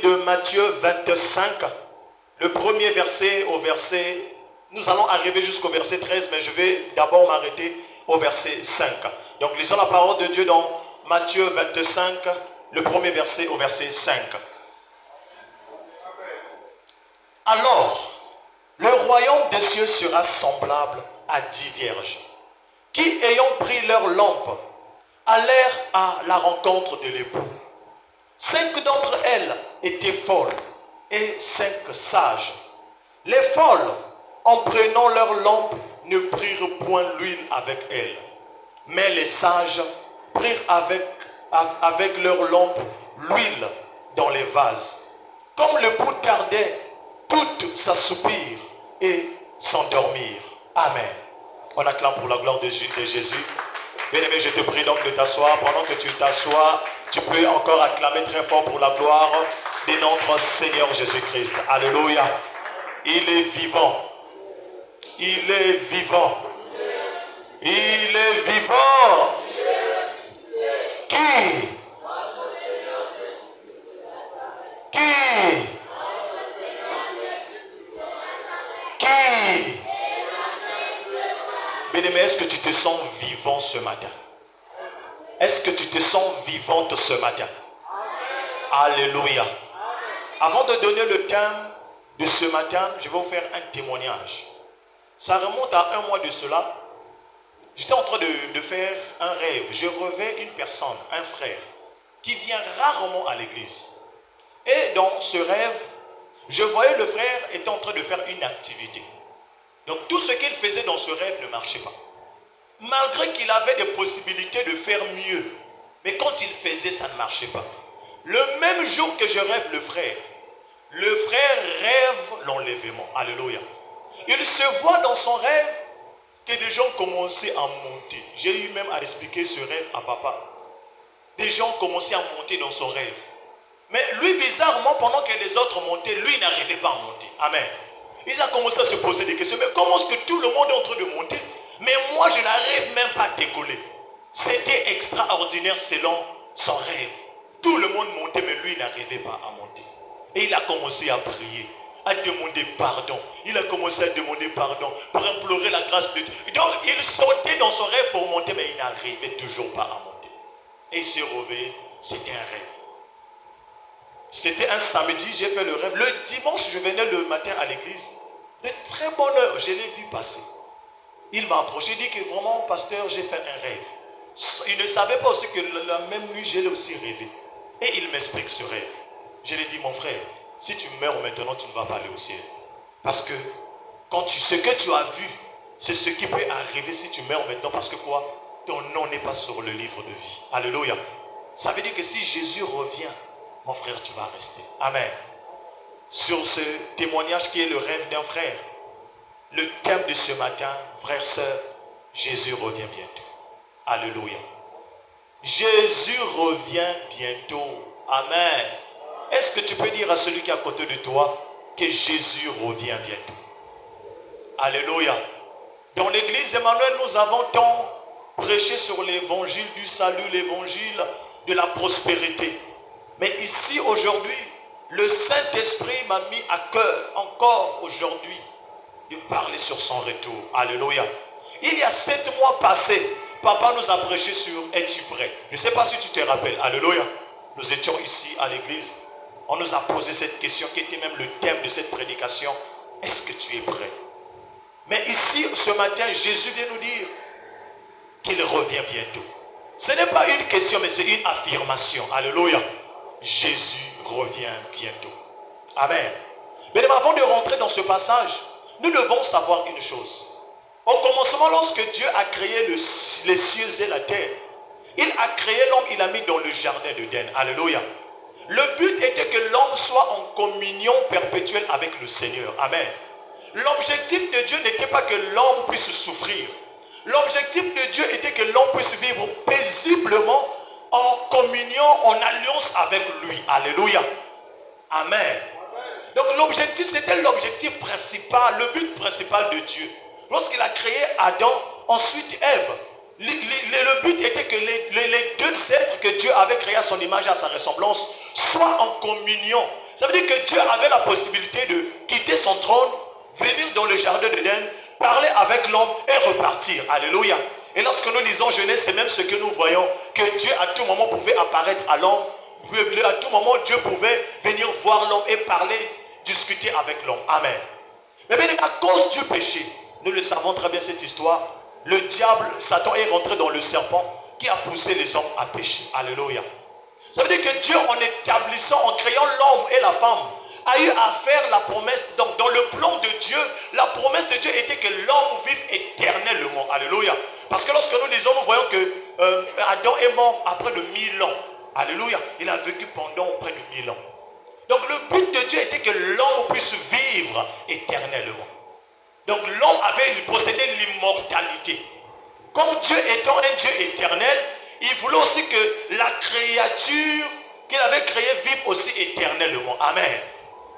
de Matthieu 25, le premier verset au verset... Nous allons arriver jusqu'au verset 13, mais je vais d'abord m'arrêter au verset 5. Donc lisons la parole de Dieu dans Matthieu 25, le premier verset au verset 5. Alors, le royaume des cieux sera semblable à 10 vierges, qui, ayant pris leurs lampes, allèrent à la rencontre de l'époux. 5 d'entre elles étaient folles et 5 sages. Les folles, en prenant leurs lampes, ne prirent point l'huile avec elles. Mais les sages prirent avec leurs lampes l'huile dans les vases. Comme l'époux tardait, toutes s'assoupirent et s'endormirent. Amen. On acclame pour la gloire de Jésus. Bien-aimé, je te prie donc de t'asseoir. Pendant que tu t'assois, tu peux encore acclamer très fort pour la gloire de notre Seigneur Jésus-Christ. Alléluia. Il est vivant. Il est vivant. Il est vivant. Qui? Bien-aimé, est-ce que tu te sens vivant ce matin? Est-ce que tu te sens vivante ce matin? Alléluia. Avant de donner le thème de ce matin, je vais vous faire un témoignage. Ça remonte à un mois de cela. J'étais en train de faire un rêve. Je rêvais une personne, un frère, qui vient rarement à l'église. Et dans ce rêve, je voyais le frère était en train de faire une activité. Donc tout ce qu'il faisait dans ce rêve ne marchait pas. Malgré qu'il avait des possibilités de faire mieux. Mais quand il faisait, ça ne marchait pas. Le même jour que je rêve le frère rêve l'enlèvement. Alléluia. Il se voit dans son rêve que des gens commençaient à monter. J'ai eu même à expliquer ce rêve à papa. Des gens commençaient à monter dans son rêve. Mais lui, bizarrement, pendant que les autres montaient, lui n'arrivait pas à monter. Amen. Il a commencé à se poser des questions. Mais comment est-ce que tout le monde est en train de monter? Mais moi, je n'arrive même pas à décoller. C'était extraordinaire selon son rêve. Tout le monde montait, mais lui n'arrivait pas à monter. Et il a commencé à prier, à demander pardon. Il a commencé à demander pardon pour implorer la grâce de Dieu. Donc, il sautait dans son rêve pour monter, mais il n'arrivait toujours pas à monter. Et il s'est réveillé, c'était un rêve. C'était un samedi, j'ai fait le rêve. Le dimanche, je venais le matin à l'église. De très bonne heure, je l'ai vu passer. Il m'a approché, il dit que vraiment, pasteur, j'ai fait un rêve. Il ne savait pas aussi que la même nuit, je l'ai aussi rêvé. Et il m'explique ce rêve. Je lui ai dit, mon frère, si tu meurs maintenant, tu ne vas pas aller au ciel. Parce que ce que tu as vu, c'est ce qui peut arriver si tu meurs maintenant. Parce que quoi? Ton nom n'est pas sur le livre de vie. Alléluia. Ça veut dire que si Jésus revient, mon frère, tu vas rester. Amen. Sur ce témoignage qui est le rêve d'un frère, le thème de ce matin, frères, sœurs, Jésus revient bientôt. Alléluia. Jésus revient bientôt. Amen. Est-ce que tu peux dire à celui qui est à côté de toi que Jésus revient bientôt? Alléluia. Dans l'église Emmanuel, nous avons tant prêché sur l'évangile du salut, l'évangile de la prospérité. Mais ici, aujourd'hui, le Saint-Esprit m'a mis à cœur, encore aujourd'hui, de parler sur son retour. Alléluia. Il y a 7 mois passés, papa nous a prêché sur « Es-tu prêt ?» Je ne sais pas si tu te rappelles. Alléluia. Nous étions ici à l'église. On nous a posé cette question qui était même le thème de cette prédication. Est-ce que tu es prêt? Mais ici, ce matin, Jésus vient nous dire qu'il revient bientôt. Ce n'est pas une question, mais c'est une affirmation. Alléluia. Jésus revient bientôt. Amen. Mais avant de rentrer dans ce passage, nous devons savoir une chose. Au commencement, lorsque Dieu a créé les cieux et la terre, il a créé l'homme, il l'a mis dans le jardin d'Éden. Alléluia. Le but était que l'homme soit en communion perpétuelle avec le Seigneur. Amen. L'objectif de Dieu n'était pas que l'homme puisse souffrir. L'objectif de Dieu était que l'homme puisse vivre paisiblement en communion, en alliance avec lui. Alléluia. Amen. Donc l'objectif, c'était l'objectif principal, le but principal de Dieu. Lorsqu'il a créé Adam, ensuite Ève, Le but était que les deux êtres que Dieu avait créés à son image et à sa ressemblance soient en communion. Ça veut dire que Dieu avait la possibilité de quitter son trône, venir dans le jardin d'Éden, parler avec l'homme et repartir. Alléluia. Et lorsque nous lisons Genèse, c'est même ce que nous voyons, que Dieu à tout moment pouvait apparaître à l'homme, à tout moment Dieu pouvait venir voir l'homme et parler, discuter avec l'homme. Amen. Mais bien, à cause du péché, nous le savons très bien cette histoire, le diable, Satan est rentré dans le serpent qui a poussé les hommes à pécher. Alléluia. Ça veut dire que Dieu, en établissant, en créant l'homme et la femme, a eu à faire la promesse. Donc, dans le plan de Dieu, la promesse de Dieu était que l'homme vive éternellement. Alléluia. Parce que lorsque nous lisons, nous voyons que Adam est mort après de 1000 ans. Alléluia. Il a vécu pendant près de 1000 ans. Donc, le but de Dieu était que l'homme puisse vivre éternellement. Donc, l'homme possédait l'immortalité. Comme Dieu étant un Dieu éternel, il voulait aussi que la créature qu'il avait créée vive aussi éternellement. Amen.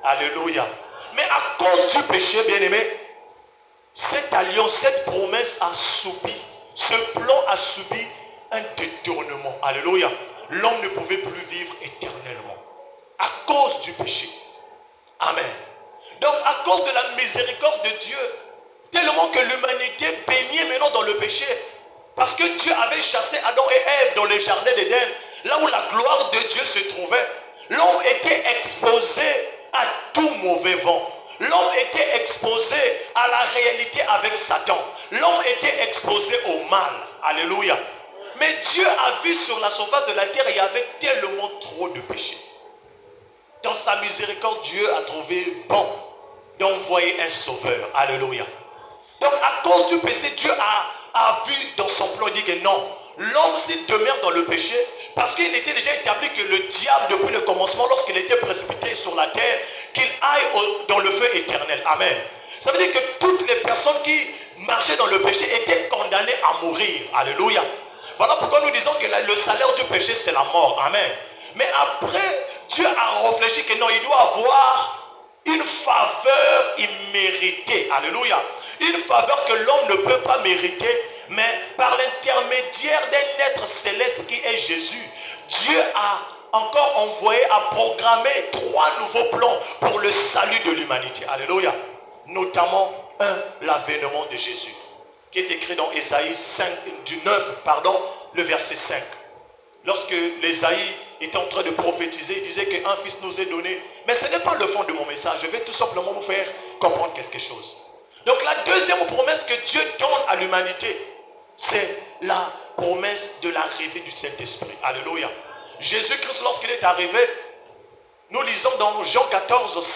Alléluia. Mais à cause du péché, bien-aimé, cette alliance, cette promesse a subi, ce plan a subi un détournement. Alléluia. L'homme ne pouvait plus vivre éternellement à cause du péché. Amen. Donc à cause de la miséricorde de Dieu, tellement que l'humanité baignait maintenant dans le péché, parce que Dieu avait chassé Adam et Ève dans le jardin d'Éden, là où la gloire de Dieu se trouvait, l'homme était exposé à tout mauvais vent. L'homme était exposé à la réalité avec Satan. L'homme était exposé au mal. Alléluia. Mais Dieu a vu sur la surface de la terre, il y avait tellement trop de péchés. Dans sa miséricorde, Dieu a trouvé bon d'envoyer un sauveur. Alléluia. Donc à cause du péché, Dieu a vu dans son plan, il dit que non, l'homme s'il demeure dans le péché, parce qu'il était déjà établi que le diable, depuis le commencement, lorsqu'il était précipité sur la terre, qu'il aille dans le feu éternel. Amen. Ça veut dire que toutes les personnes qui marchaient dans le péché étaient condamnées à mourir. Alléluia. Voilà pourquoi nous disons que le salaire du péché, c'est la mort. Amen. Mais après, Dieu a réfléchi que non, il doit avoir une faveur imméritée. Alléluia. Une faveur que l'homme ne peut pas mériter, mais par l'intermédiaire d'un être céleste qui est Jésus, Dieu a encore envoyé à programmer 3 nouveaux plans pour le salut de l'humanité. Alléluia. Notamment l'avènement de Jésus, qui est écrit dans Ésaïe 9, le verset 5. Lorsque l'Ésaïe était en train de prophétiser, il disait qu'un fils nous est donné. Mais ce n'est pas le fond de mon message. Je vais tout simplement vous faire comprendre quelque chose. Donc la deuxième promesse que Dieu donne à l'humanité, c'est la promesse de l'arrivée du Saint-Esprit. Alléluia. Jésus-Christ, lorsqu'il est arrivé, nous lisons dans Jean 14,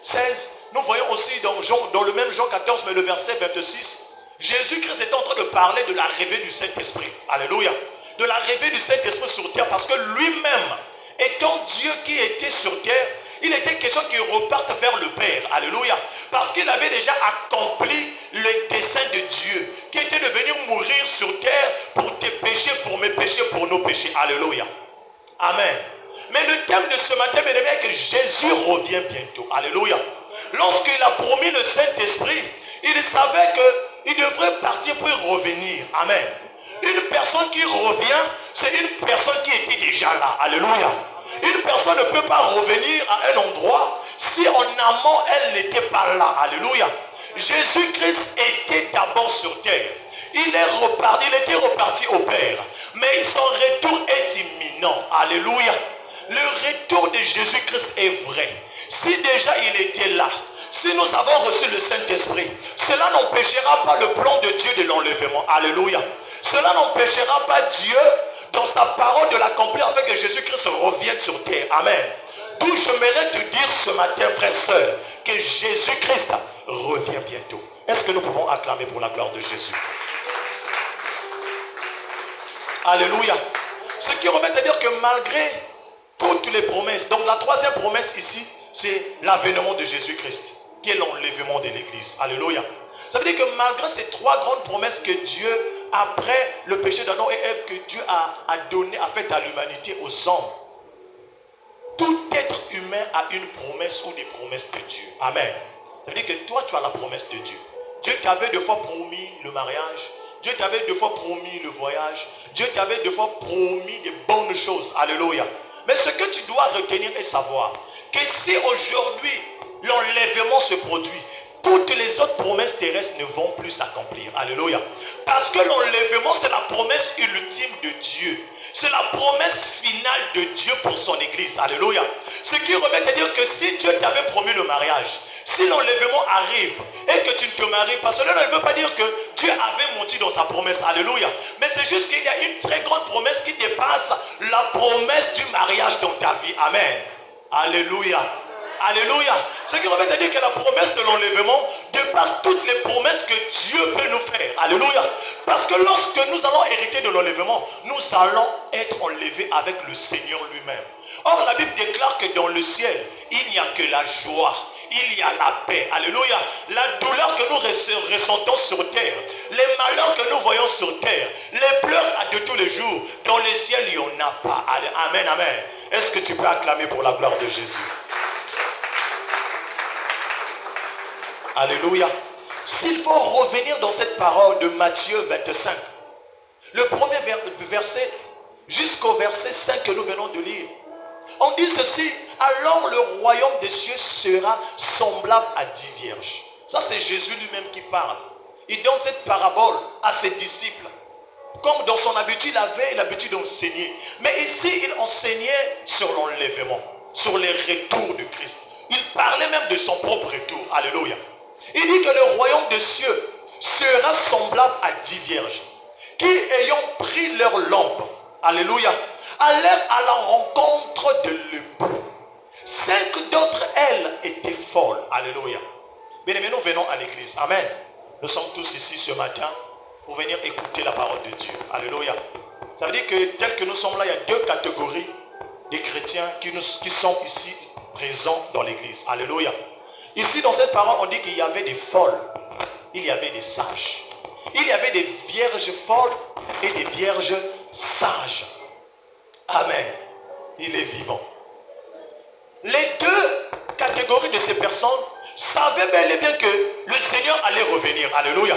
16, nous voyons aussi dans le même Jean 14, mais le verset 26, Jésus-Christ est en train de parler de l'arrivée du Saint-Esprit. Alléluia. De l'arrivée du Saint-Esprit sur terre, parce que lui-même, étant Dieu qui était sur terre, il était question qu'il reparte vers le Père. Alléluia. Parce qu'il avait déjà accompli le dessein de Dieu, qui était de venir mourir sur terre pour tes péchés, pour mes péchés, pour nos péchés. Alléluia. Amen. Mais le thème de ce matin, bien aimé, est que Jésus revient bientôt. Alléluia. Lorsqu'il a promis le Saint-Esprit, il savait qu'il devrait partir pour revenir. Amen. Une personne qui revient, c'est une personne qui était déjà là. Alléluia. Une personne ne peut pas revenir à un endroit si en amont elle n'était pas là. Alléluia. Jésus-Christ était d'abord sur terre. Il était reparti au Père. Mais son retour est imminent. Alléluia. Le retour de Jésus-Christ est vrai. Si déjà il était là, si nous avons reçu le Saint-Esprit, cela n'empêchera pas le plan de Dieu de l'enlèvement. Alléluia. Cela n'empêchera pas Dieu dans sa parole de l'accomplir afin que Jésus-Christ revienne sur terre. Amen. D'où j'aimerais te dire ce matin, frère, sœur, que Jésus-Christ revient bientôt. Est-ce que nous pouvons acclamer pour la gloire de Jésus? Alléluia. Ce qui remet à dire que malgré toutes les promesses, donc la troisième promesse ici, c'est l'avènement de Jésus-Christ, qui est l'enlèvement de l'Église. Alléluia. Ça veut dire que malgré ces 3 grandes promesses que Dieu, après le péché d'Adam et Ève, que Dieu a donné, a fait à l'humanité, aux hommes, tout être humain a une promesse ou des promesses de Dieu. Amen. Ça veut dire que toi, tu as la promesse de Dieu. Dieu t'avait 2 fois promis le mariage, Dieu t'avait deux fois promis le voyage. Dieu t'avait deux fois promis de bonnes choses. Alléluia. Mais ce que tu dois retenir et savoir, que si aujourd'hui l'enlèvement se produit, toutes les autres promesses terrestres ne vont plus s'accomplir. Alléluia. Parce que l'enlèvement, c'est la promesse ultime de Dieu. C'est la promesse finale de Dieu pour son église. Alléluia. Ce qui revient à dire que si Dieu t'avait promis le mariage, si l'enlèvement arrive et que tu ne te maries pas, cela ne veut pas dire que Dieu avait menti dans sa promesse. Alléluia. Mais c'est juste qu'il y a une très grande promesse qui dépasse la promesse du mariage dans ta vie. Amen. Alléluia. Alléluia. Ce qui revient à dire que la promesse de l'enlèvement dépasse toutes les promesses que Dieu peut nous faire. Alléluia. Parce que lorsque nous allons hériter de l'enlèvement, nous allons être enlevés avec le Seigneur lui-même. Or, la Bible déclare que dans le ciel, il n'y a que la joie. Il y a la paix. Alléluia. La douleur que nous ressentons sur terre, les malheurs que nous voyons sur terre, les pleurs de tous les jours, dans le ciel, il n'y en a pas. Amen, amen. Est-ce que tu peux acclamer pour la gloire de Jésus? Alléluia. S'il faut revenir dans cette parole de Matthieu 25, le premier verset jusqu'au verset 5 que nous venons de lire, on dit ceci: alors le royaume des cieux sera semblable à 10 vierges. Ça, c'est Jésus lui-même qui parle. Il donne cette parabole à ses disciples. Comme dans son habitude, il avait l'habitude d'enseigner. Mais ici, il enseignait sur l'enlèvement, sur les retours de Christ. Il parlait même de son propre retour. Alléluia. Il dit que le royaume des cieux sera semblable à 10 vierges qui, ayant pris leur lampe, alléluia, allèrent à la rencontre de l'époux. 5 d'entre elles étaient folles. Alléluia. Bien aimés, nous venons à l'église. Amen. Nous sommes tous ici ce matin pour venir écouter la parole de Dieu. Alléluia. Ça veut dire que tel que nous sommes là, il y a 2 catégories de chrétiens qui sont ici présents dans l'église. Alléluia. Ici, dans cette parole, on dit qu'il y avait des folles, il y avait des sages. Il y avait des vierges folles et des vierges sages. Amen. Il est vivant. Les 2 catégories de ces personnes savaient bel et bien que le Seigneur allait revenir. Alléluia.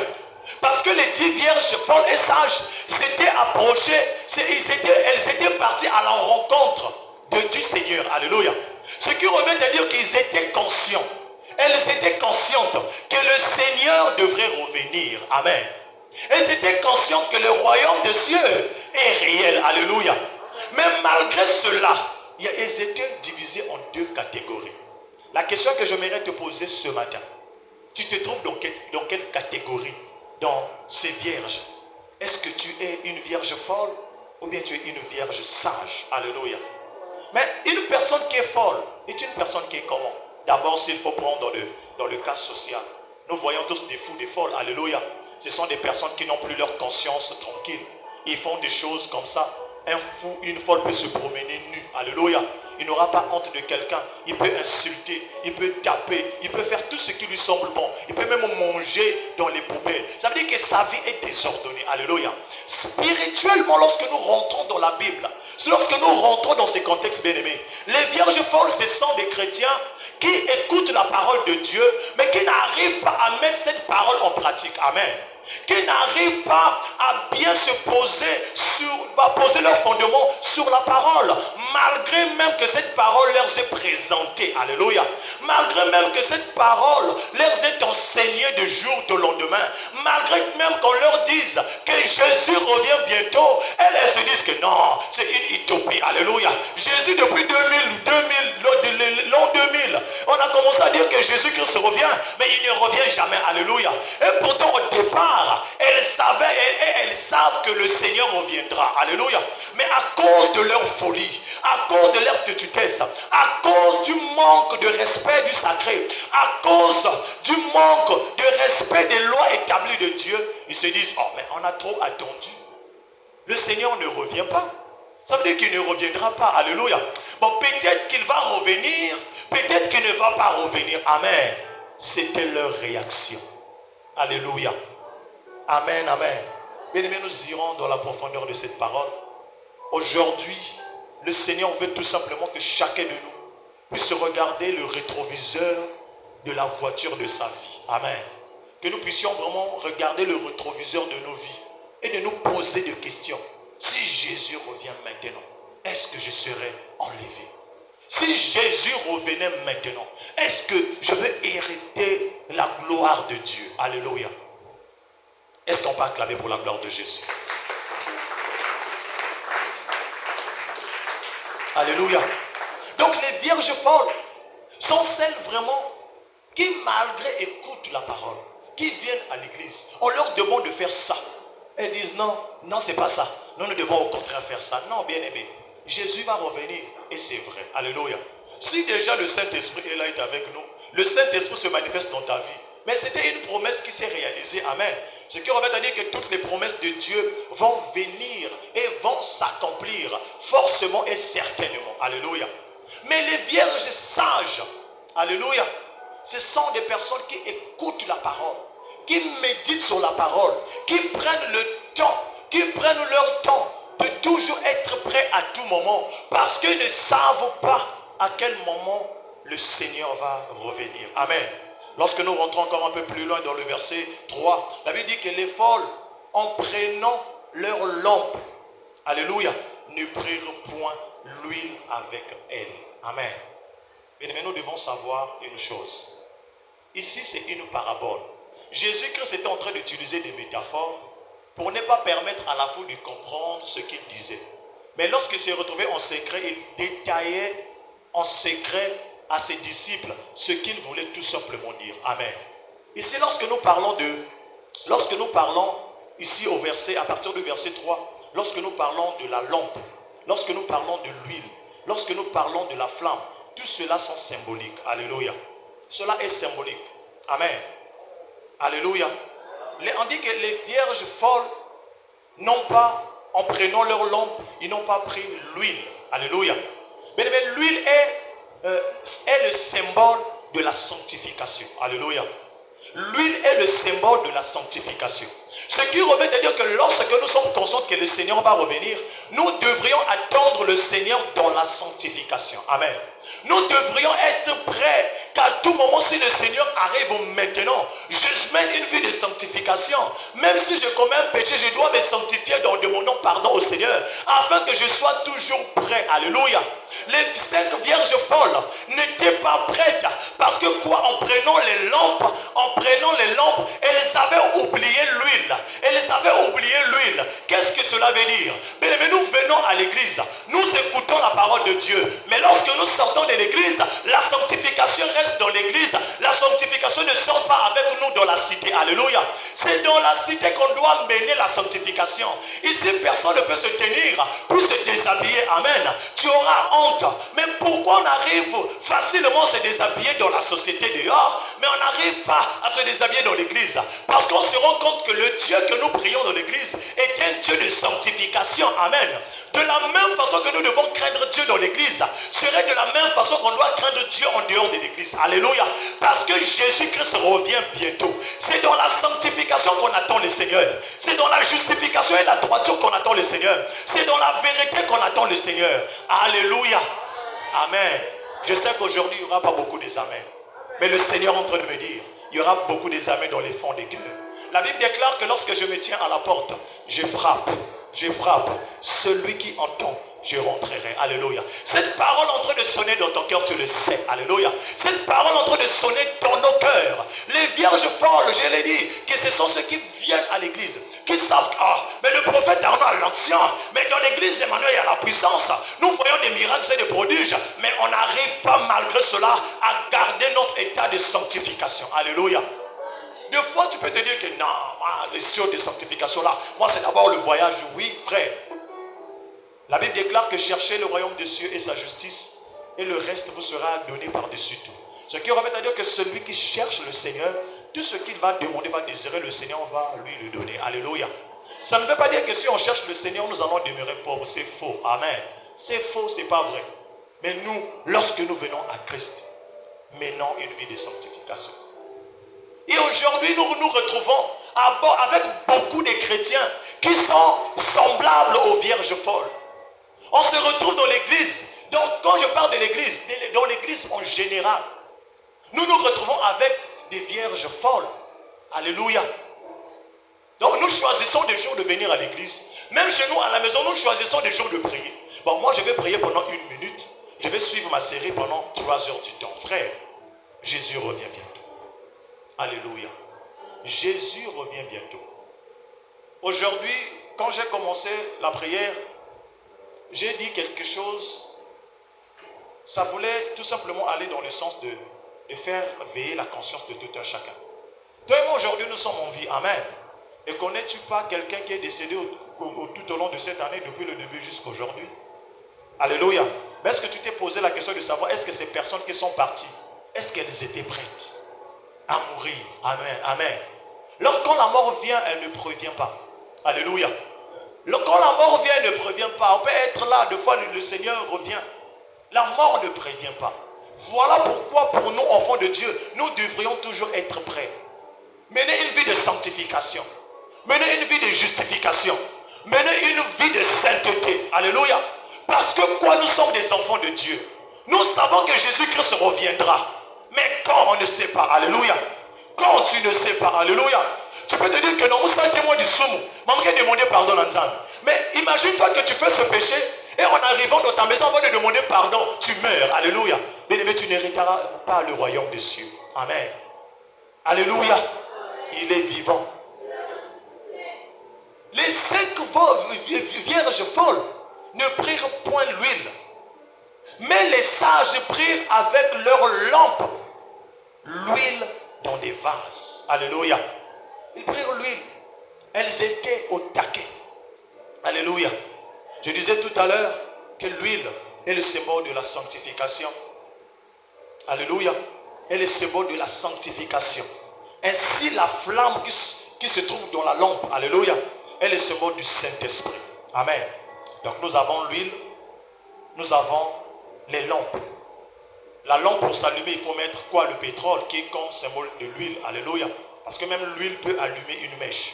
Parce que les 10 vierges folles et sages s'étaient approchées, elles étaient parties à la rencontre du Seigneur. Alléluia. Ce qui revient à dire qu'ils étaient conscients. Elles étaient conscientes que le Seigneur devrait revenir. Amen. Elles étaient conscientes que le royaume des cieux est réel. Alléluia. Mais malgré cela, elles étaient divisées en 2 catégories. La question que j'aimerais te poser ce matin, tu te trouves dans quelle catégorie dans ces vierges? Est-ce que tu es une vierge folle ou bien tu es une vierge sage? Alléluia. Mais une personne qui est folle est une personne qui est comment? D'abord, s'il faut prendre dans le cas social, nous voyons tous des fous, des folles. Alléluia. Ce sont des personnes qui n'ont plus leur conscience tranquille. Ils font des choses comme ça. Un fou, une folle peut se promener nu. Alléluia. Il n'aura pas honte de quelqu'un. Il peut insulter, il peut taper, il peut faire tout ce qui lui semble bon. Il peut même manger dans les poubelles. Ça veut dire que sa vie est désordonnée. Alléluia. Spirituellement, lorsque nous rentrons dans la Bible, lorsque nous rentrons dans ces contextes bien-aimés, les vierges folles, ce sont des chrétiens qui écoutent la parole de Dieu, mais qui n'arrivent pas à mettre cette parole en pratique. Amen. Qui n'arrivent pas à bien se poser leur fondement sur la parole, malgré même que cette parole leur est présentée. Alléluia. Malgré même que cette parole leur est enseignée de jour au lendemain, malgré même qu'on leur dise que Jésus revient bientôt, elles se disent que non, c'est une utopie. Alléluia. Jésus, depuis l'an 2000, on a commencé à dire que Jésus-Christ revient, mais il ne revient jamais. Alléluia. Et pourtant, au départ, elles savent que le Seigneur reviendra. Alléluia. Mais à cause de leur folie, à cause de leur petitesse, à cause du manque de respect du sacré, à cause du manque de respect des lois établies de Dieu, ils se disent: oh, mais on a trop attendu. Le Seigneur ne revient pas. Ça veut dire qu'il ne reviendra pas. Alléluia. Bon, peut-être qu'il va revenir, peut-être qu'il ne va pas revenir. Amen. C'était leur réaction. Alléluia. Amen, amen. Bien aimés, nous irons dans la profondeur de cette parole. Aujourd'hui, le Seigneur veut tout simplement que chacun de nous puisse regarder le rétroviseur de la voiture de sa vie. Amen. Que nous puissions vraiment regarder le rétroviseur de nos vies. et de nous poser des questions. Si Jésus revient maintenant, est-ce que je serai enlevé? Si Jésus revenait maintenant, est-ce que je vais hériter la gloire de Dieu? Alléluia. Est-ce qu'on peut acclamer pour la gloire de Jésus? Alléluia. Donc les vierges folles sont celles vraiment qui malgré écoutent la parole, qui viennent à l'église. On leur demande de faire ça. Elles disent non, non c'est pas ça. Nous devons au contraire faire ça. Non, bien aimé, Jésus va revenir et c'est vrai. Alléluia. Si déjà le Saint-Esprit est là, est avec nous, le Saint-Esprit se manifeste dans ta vie. Mais c'était une promesse qui s'est réalisée. Amen. Ce qui revient à dire que toutes les promesses de Dieu vont venir et vont s'accomplir forcément et certainement. Alléluia. Mais les vierges sages, alléluia, ce sont des personnes qui écoutent la parole, qui méditent sur la parole, qui prennent le temps, qui prennent leur temps de toujours être prêts à tout moment, parce qu'ils ne savent pas à quel moment le Seigneur va revenir. Amen. Lorsque nous rentrons encore un peu plus loin dans le verset 3, la Bible dit que les folles, en prenant leur lampe, alléluia, ne prirent point l'huile avec elles. Amen. Mais nous devons savoir une chose. Ici, c'est une parabole. Jésus-Christ était en train d'utiliser des métaphores pour ne pas permettre à la foule de comprendre ce qu'il disait. Mais lorsqu'il s'est retrouvé en secret, il détaillait en secret à ses disciples ce qu'il voulait tout simplement dire. Amen. Ici, lorsque nous parlons ici au verset, à partir du verset 3, lorsque nous parlons de la lampe, lorsque nous parlons de l'huile, lorsque nous parlons de la flamme, tout cela sont symboliques. Alléluia. Cela est symbolique. Amen. Alléluia. On dit que les vierges folles n'ont pas, en prenant leur lampe, ils n'ont pas pris l'huile. Alléluia. Mais l'huile est le symbole de la sanctification. Alléluia. L'huile est le symbole de la sanctification. Ce qui revient à dire que lorsque nous sommes conscients que le Seigneur va revenir, nous devrions attendre le Seigneur dans la sanctification. Amen. Nous devrions être prêts qu'à tout moment, si le Seigneur arrive maintenant, je mène une vie de sanctification. Même si je commets un péché, je dois me sanctifier en demandant pardon au Seigneur, afin que je sois toujours prêt. Alléluia. Les 5 vierges folles n'étaient pas prêtes, parce que quoi, en prenant les lampes, elles avaient oublié l'huile. Elles avaient oublié l'huile. Qu'est-ce que cela veut dire? Mais nous venons à l'église, nous écoutons la parole de Dieu, mais lorsque nous sortons de l'église, la sanctification reste dans l'église. La sanctification ne sort pas avec nous dans la cité. Alléluia. C'est dans la cité qu'on doit mener la sanctification. Ici, personne ne peut se tenir pour se déshabiller. Amen. Tu auras honte. Mais pourquoi on arrive facilement à se déshabiller dans la société dehors, mais on n'arrive pas à se déshabiller dans l'église? Parce qu'on se rend compte que le Dieu que nous prions dans l'église est un Dieu de sanctification. Amen. De la même façon que nous devons craindre Dieu dans l'église, serait de la même façon qu'on doit craindre Dieu en dehors de l'église. Alléluia. Parce que Jésus-Christ revient bientôt. C'est dans la sanctification qu'on attend le Seigneur. C'est dans la justification et la droiture qu'on attend le Seigneur. C'est dans la vérité qu'on attend le Seigneur. Alléluia. Amen. Je sais qu'aujourd'hui, il n'y aura pas beaucoup des amens. Mais le Seigneur est en train de me dire, il y aura beaucoup des amens dans les fonds des cœurs. La Bible déclare que lorsque je me tiens à la porte, je frappe. Je frappe. Celui qui entend, je rentrerai. Alléluia. Cette parole en train de sonner dans ton cœur, tu le sais. Alléluia. Cette parole en train de sonner dans nos cœurs. Les vierges folles, je l'ai dit, que ce sont ceux qui viennent à l'église, qui savent, mais le prophète Arnaud a l'ancien, mais dans l'église Emmanuel, il y a la puissance. Nous voyons des miracles et des prodiges, mais on n'arrive pas malgré cela à garder notre état de sanctification. Alléluia. Des fois, tu peux te dire que non, les cieux de sanctification là, moi c'est d'abord le voyage, oui, frère. La Bible déclare que cherchez le royaume des cieux et sa justice, et le reste vous sera donné par-dessus tout. Ce qui revient à dire que celui qui cherche le Seigneur, tout ce qu'il va demander, va désirer, le Seigneur va lui le donner. Alléluia. Ça ne veut pas dire que si on cherche le Seigneur, nous allons demeurer pauvres. C'est faux. Amen. C'est faux, c'est pas vrai. Mais nous, lorsque nous venons à Christ, menons une vie de sanctification. Et aujourd'hui, nous nous retrouvons avec beaucoup de chrétiens qui sont semblables aux vierges folles. On se retrouve dans l'église. Donc, quand je parle de l'église, dans l'église en général, nous nous retrouvons avec des vierges folles. Alléluia. Donc nous choisissons des jours de venir à l'église. Même chez nous, à la maison, nous choisissons des jours de prier. Bon, moi je vais prier pendant 1 minute. Je vais suivre ma série pendant 3 heures du temps. Frère, Jésus revient bientôt. Alléluia. Jésus revient bientôt. Aujourd'hui, quand j'ai commencé la prière, j'ai dit quelque chose. Ça voulait tout simplement aller dans le sens de faire veiller la conscience de tout un chacun. Toi et moi, aujourd'hui, nous sommes en vie. Amen. Et connais-tu pas quelqu'un qui est décédé tout au long de cette année, depuis le début jusqu'à aujourd'hui? Alléluia. Mais est-ce que tu t'es posé la question de savoir, est-ce que ces personnes qui sont parties, est-ce qu'elles étaient prêtes à mourir? Amen. Amen. Lorsqu'on la mort vient, elle ne prévient pas. Alléluia. Quand la mort vient, elle ne prévient pas. On peut être là, deux fois le Seigneur revient. La mort ne prévient pas. Voilà pourquoi pour nous, enfants de Dieu, nous devrions toujours être prêts. Mener une vie de sanctification. Mener une vie de justification. Mener une vie de sainteté. Alléluia. Parce que quoi, nous sommes des enfants de Dieu. Nous savons que Jésus-Christ reviendra. Mais quand on ne sait pas, alléluia. Quand tu ne sais pas, alléluia. Tu peux te dire que non, nous sommes témoins du soumou. Maman a demandé pardon à Nzam. Mais imagine-toi que tu fais ce péché et en arrivant dans ta maison, avant de demander pardon, tu meurs. Alléluia. Mais tu n'hériteras pas le royaume des cieux. Amen. Alléluia. Il est vivant. Les 5 vierges folles ne prirent point l'huile. Mais les sages prirent avec leurs lampes l'huile dans des vases. Alléluia. Ils prirent l'huile. Elles étaient au taquet. Alléluia. Je disais tout à l'heure que l'huile est le symbole de la sanctification. Alléluia. Est le symbole de la sanctification. Ainsi, la flamme qui se trouve dans la lampe, alléluia, est le symbole du Saint-Esprit. Amen. Donc nous avons l'huile, nous avons les lampes. La lampe pour s'allumer, il faut mettre quoi? Le pétrole qui est comme symbole de l'huile. Alléluia. Parce que même l'huile peut allumer une mèche.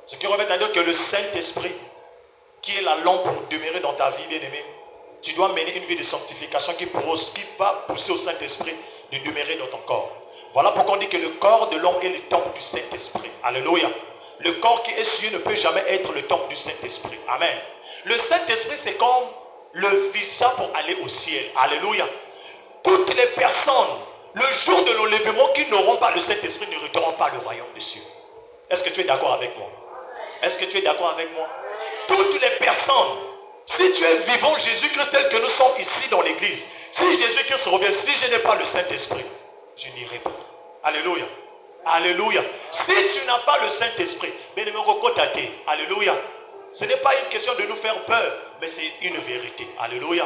Ce qui revient à dire que le Saint-Esprit, qui est la lampe pour demeurer dans ta vie, bien-aimé, tu dois mener une vie de sanctification qui va pousser au Saint-Esprit de demeurer dans ton corps. Voilà pourquoi on dit que le corps de l'homme est le temple du Saint-Esprit. Alléluia. Le corps qui est suivi ne peut jamais être le temple du Saint-Esprit. Amen. Le Saint-Esprit, c'est comme le visa pour aller au ciel. Alléluia. Toutes les personnes, le jour de l'enlèvement, qui n'auront pas le Saint-Esprit, ne retourneront pas le royaume des cieux. Est-ce que tu es d'accord avec moi? Est-ce que tu es d'accord avec moi? Toutes les personnes, si tu es vivant Jésus-Christ tel que nous sommes ici dans l'église, si Jésus-Christ revient, si je n'ai pas le Saint-Esprit, je n'irai pas. Alléluia. Alléluia. Si tu n'as pas le Saint-Esprit, alléluia. Ce n'est pas une question de nous faire peur, mais c'est une vérité. Alléluia.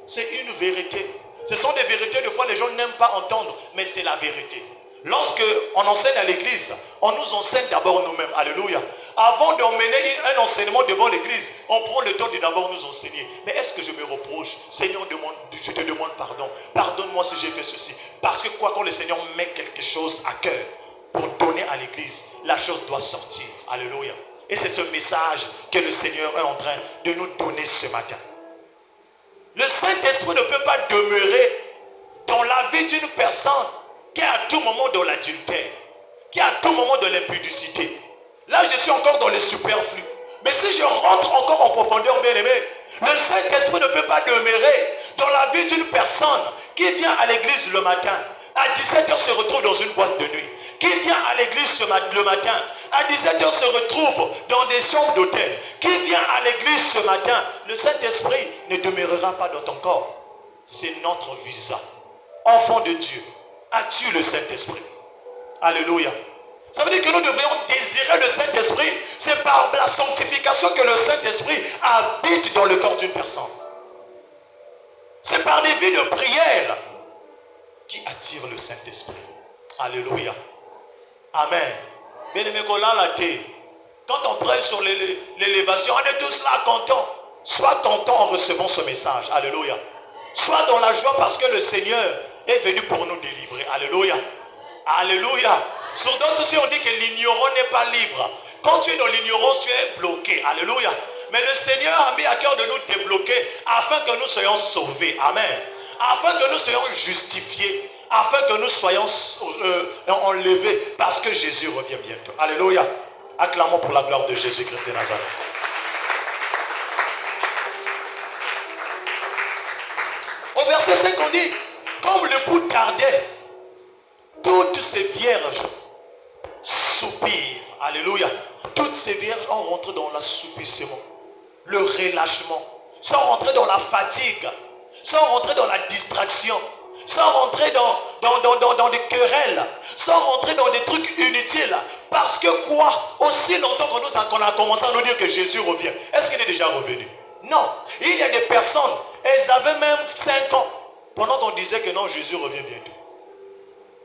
C'est une vérité. Ce sont des vérités, des fois les gens n'aiment pas entendre, mais c'est la vérité. Lorsque on enseigne à l'église, on nous enseigne d'abord nous-mêmes. Alléluia. Avant d'emmener un enseignement devant l'église, on prend le temps de d'abord nous enseigner. Mais est-ce que je me reproche? Seigneur, je te demande pardon. Pardonne-moi si j'ai fait ceci. Parce que quoi, quand le Seigneur met quelque chose à cœur pour donner à l'église, la chose doit sortir. Alléluia. Et c'est ce message que le Seigneur est en train de nous donner ce matin. Le Saint-Esprit ne peut pas demeurer dans la vie d'une personne qui est à tout moment dans l'adultère, qui est à tout moment dans l'impudicité. Là, je suis encore dans le superflu. Mais si je rentre encore en profondeur, bien aimé, le Saint-Esprit ne peut pas demeurer dans la vie d'une personne qui vient à l'église le matin, à 17h se retrouve dans une boîte de nuit, qui vient à l'église le matin, à 17h se retrouve dans des chambres d'hôtel, qui vient à l'église ce matin. Le Saint-Esprit ne demeurera pas dans ton corps. C'est notre visa. Enfant de Dieu, as-tu le Saint-Esprit? Alléluia. Ça veut dire que nous devrions désirer le Saint-Esprit. C'est par la sanctification que le Saint-Esprit habite dans le corps d'une personne. C'est par des vies de prière qui attirent le Saint-Esprit. Alléluia. Amen. Bien-aimé, quand on prêche sur l'élévation, on est tous là contents. Sois content en recevant ce message. Alléluia. Sois dans la joie parce que le Seigneur est venu pour nous délivrer. Alléluia. Alléluia. Sur d'autres aussi, on dit que l'ignorant n'est pas libre. Quand tu es dans l'ignorance, tu es bloqué. Alléluia. Mais le Seigneur a mis à cœur de nous débloquer afin que nous soyons sauvés. Amen. Afin que nous soyons justifiés. Afin que nous soyons enlevés parce que Jésus revient bientôt. Alléluia. Acclamons pour la gloire de Jésus-Christ de Nazareth. Au verset 5, on dit, comme l'époux tardait, toutes ces vierges soupirent. Alléluia. Toutes ces vierges ont rentré dans l'assoupissement, le relâchement, sont rentrées dans la fatigue, sont rentrées dans la distraction, sont rentrées dans des querelles, sont rentrées dans des trucs inutiles. Parce que quoi? Aussi longtemps qu'on a commencé à nous dire que Jésus revient, est-ce qu'il est déjà revenu? Non. Il y a des personnes, elles avaient même 5 ans, pendant qu'on disait que non, Jésus revient bientôt.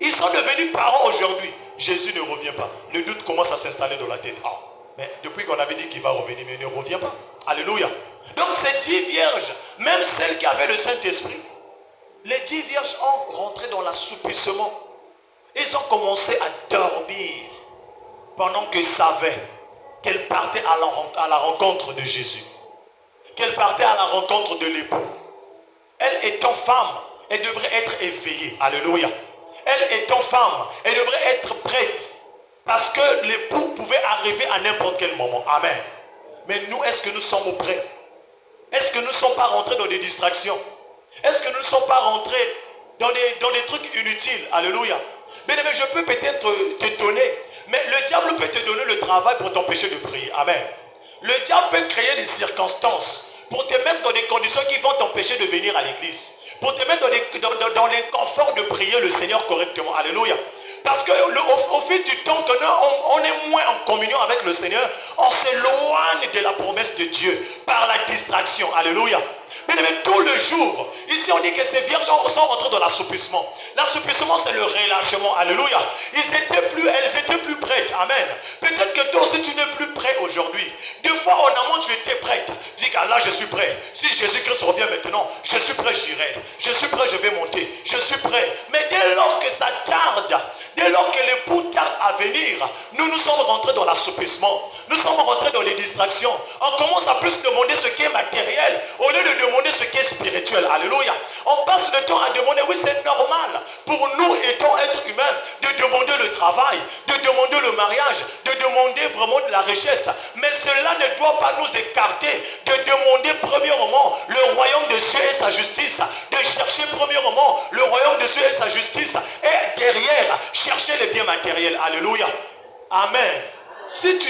Ils sont devenus parents aujourd'hui. Jésus ne revient pas. Le doute commence à s'installer dans la tête. Ah, mais depuis qu'on avait dit qu'il va revenir, mais il ne revient pas. Alléluia. Donc ces 10 vierges, même celles qui avaient le Saint-Esprit, les 10 vierges ont rentré dans l'assoupissement. Ils ont commencé à dormir pendant qu'elles savaient qu'elles partaient à la rencontre de Jésus. Qu'elles partaient à la rencontre de l'époux. Elle étant femme, elle devrait être éveillée. Alléluia. Elle étant femme, elle devrait être prête. Parce que l'époux pouvait arriver à n'importe quel moment. Amen. Mais nous, est-ce que nous sommes prêts? Est-ce que nous ne sommes pas rentrés dans des distractions? Est-ce que nous ne sommes pas rentrés dans des trucs inutiles? Alléluia. Mais je peux peut-être t'étonner, mais le diable peut te donner le travail pour t'empêcher de prier. Amen. Le diable peut créer des circonstances pour te mettre dans des conditions qui vont t'empêcher de venir à l'église. Pour te mettre dans les conforts de prier le Seigneur correctement. Alléluia. Parce qu'au fil du temps que on est moins en communion avec le Seigneur, on s'éloigne de la promesse de Dieu par la distraction. Alléluia. Mais tout le jour, ici on dit que ces vierges sont rentrées dans l'assoupissement. L'assoupissement, c'est le relâchement. Alléluia. Elles étaient plus prêtes. Amen. Peut-être que toi aussi tu n'es plus prêt aujourd'hui. Deux fois en amont tu étais prête. Tu dis que là je suis prêt. Si Jésus-Christ revient maintenant, je suis prêt, j'irai. Je suis prêt, je vais monter. Je suis prêt. Mais dès lors que ça tarde, dès lors que l'époux tarde à venir, nous sommes rentrés dans l'assoupissement. Nous sommes rentrés dans les distractions. On commence à plus demander ce qui est matériel au lieu de demander ce qui est spirituel. Alléluia. On passe le temps à demander, oui c'est normal pour nous étant êtres humains de demander le travail, de demander le mariage, de demander vraiment de la richesse. Mais cela ne doit pas nous écarter de demander premièrement le royaume de Dieu et sa justice, de chercher premièrement le royaume de Dieu et sa justice, et derrière chercher les biens matériels. Alléluia. Amen. S'il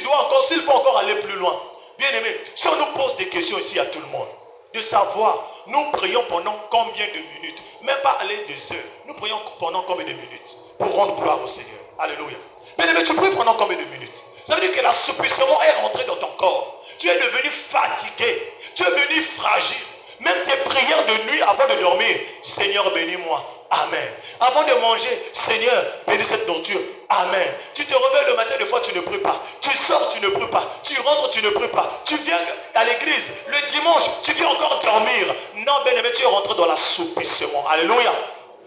faut encore aller plus loin, bien aimé, si on nous pose des questions ici à tout le monde, de savoir, nous prions pendant combien de minutes, même pas aller des heures, nous prions pendant combien de minutes pour rendre gloire au Seigneur. Alléluia. Bien aimé, tu pries pendant combien de minutes? Ça veut dire que l'assouplissement est rentré dans ton corps. Tu es devenu fatigué, tu es devenu fragile. Même tes prières de nuit avant de dormir, Seigneur bénis-moi. Amen. Avant de manger, Seigneur, bénis cette nourriture. Amen. Tu te réveilles le matin, des fois tu ne pries pas. Tu sors, tu ne pries pas. Tu rentres, tu ne pries pas. Tu viens à l'église, le dimanche, tu viens encore dormir. Non, bien-aimé, tu es rentré dans l'assoupissement. Alléluia.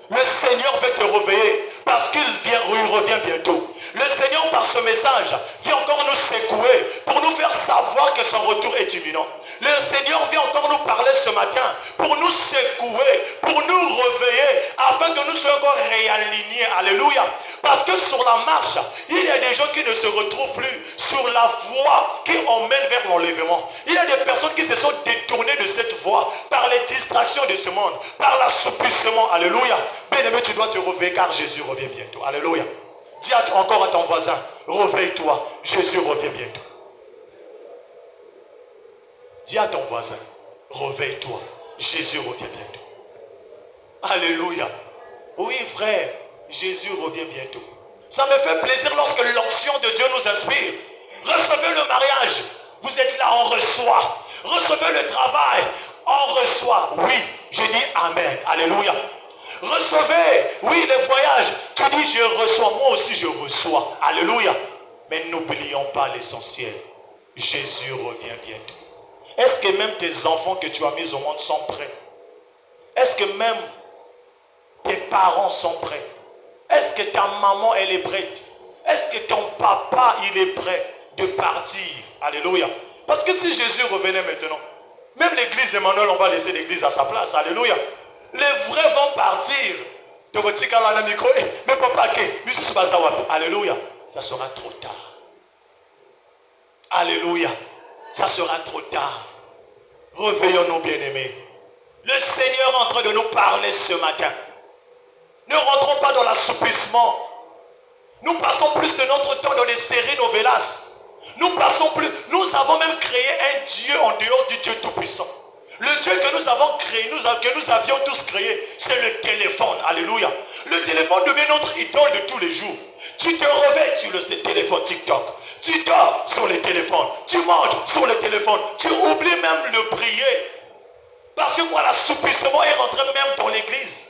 Le Seigneur veut te réveiller parce qu'il revient bientôt. Le Seigneur, par ce message, vient encore nous secouer pour nous faire savoir que son retour est imminent. Le Seigneur vient encore nous parler ce matin pour nous secouer, pour nous réveiller, afin que nous soyons encore réalignés. Alléluia. Parce que sur la marche, il y a des gens qui ne se retrouvent plus sur la voie qui emmène vers l'enlèvement. Il y a des personnes qui se sont détournées de cette voie par les distractions de ce monde, par l'assouplissement. Alléluia. Bien-aimé, tu dois te réveiller car Jésus revient bientôt. Alléluia. Dis encore à ton voisin, réveille-toi, Jésus revient bientôt. Dis à ton voisin, réveille-toi, Jésus revient bientôt. Alléluia. Oui, frère, Jésus revient bientôt. Ça me fait plaisir lorsque l'onction de Dieu nous inspire. Recevez le mariage, vous êtes là, on reçoit. Recevez le travail, on reçoit. Oui, je dis Amen. Alléluia. Recevez, oui, les voyages. Tu dis je reçois, moi aussi je reçois. Alléluia. Mais n'oublions pas l'essentiel. Jésus revient bientôt. Est-ce que même tes enfants que tu as mis au monde sont prêts? Est-ce que même tes parents sont prêts? Est-ce que ta maman elle est prête? Est-ce que ton papa il est prêt de partir? Alléluia. Parce que si Jésus revenait maintenant, même l'église Emmanuel, on va laisser l'église à sa place. Alléluia. Les vrais vont partir. Mais papa, alléluia. Ça sera trop tard. Alléluia. Ça sera trop tard. Réveillons-nous, bien-aimés. Le Seigneur est en train de nous parler ce matin. Ne rentrons pas dans l'assouplissement. Nous passons plus de notre temps dans des séries novelas. Nous avons même créé un Dieu en dehors du Dieu Tout-Puissant. Le Dieu que nous avons créé, que nous avions tous créé, c'est le téléphone. Alléluia. Le téléphone devient notre idole de tous les jours. Tu te réveilles sur le téléphone TikTok. Tu dors sur le téléphone. Tu manges sur le téléphone. Tu oublies même de prier. Parce que moi, l'assouplissement est rentré même dans l'église.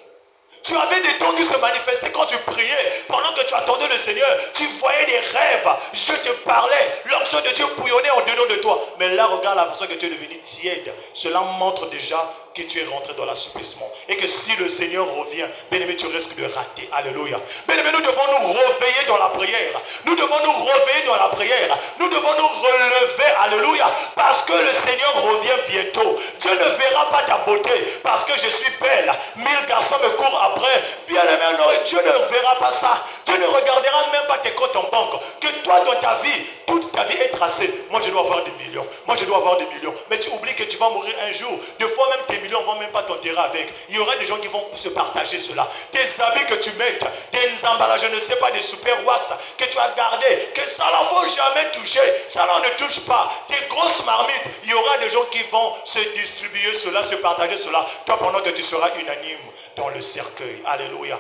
Tu avais des dons qui se manifestaient quand tu priais. Pendant que tu attendais le Seigneur, tu voyais des rêves. Je te parlais. L'onction de Dieu bouillonnait en dedans de toi. Mais là, regarde la façon que tu es devenu tiède. Cela montre déjà que tu es rentré dans l'assouplissement. Et que si le Seigneur revient, bien-aimé, tu risques de rater. Alléluia. Bien-aimé, nous devons nous réveiller dans la prière. Nous devons nous réveiller dans la prière. Nous devons nous relever. Alléluia. Parce que le Seigneur revient bientôt. Dieu ne verra pas ta beauté. Parce que je suis belle. 1000 garçons me courent après. Bien-aimé, non, Dieu ne verra pas ça. Dieu ne regardera même pas tes comptes en banque. Que toi, dans ta vie, toute ta vie est tracée. Moi, je dois avoir des millions. Moi, je dois avoir des millions. Mais tu oublies que tu vas mourir un jour. Des fois, même tes millions ne vont même pas t'enterrer avec. Il y aura des gens qui vont se partager cela. Tes habits que tu mets, tes emballages, je ne sais pas, des super wax que tu as gardés, que ça ne faut jamais toucher. Ça n'en ne touche pas. Tes grosses marmites, il y aura des gens qui vont se distribuer cela, se partager cela. Toi, pendant que tu seras unanime dans le cercueil. Alléluia.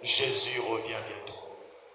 Jésus revient bientôt.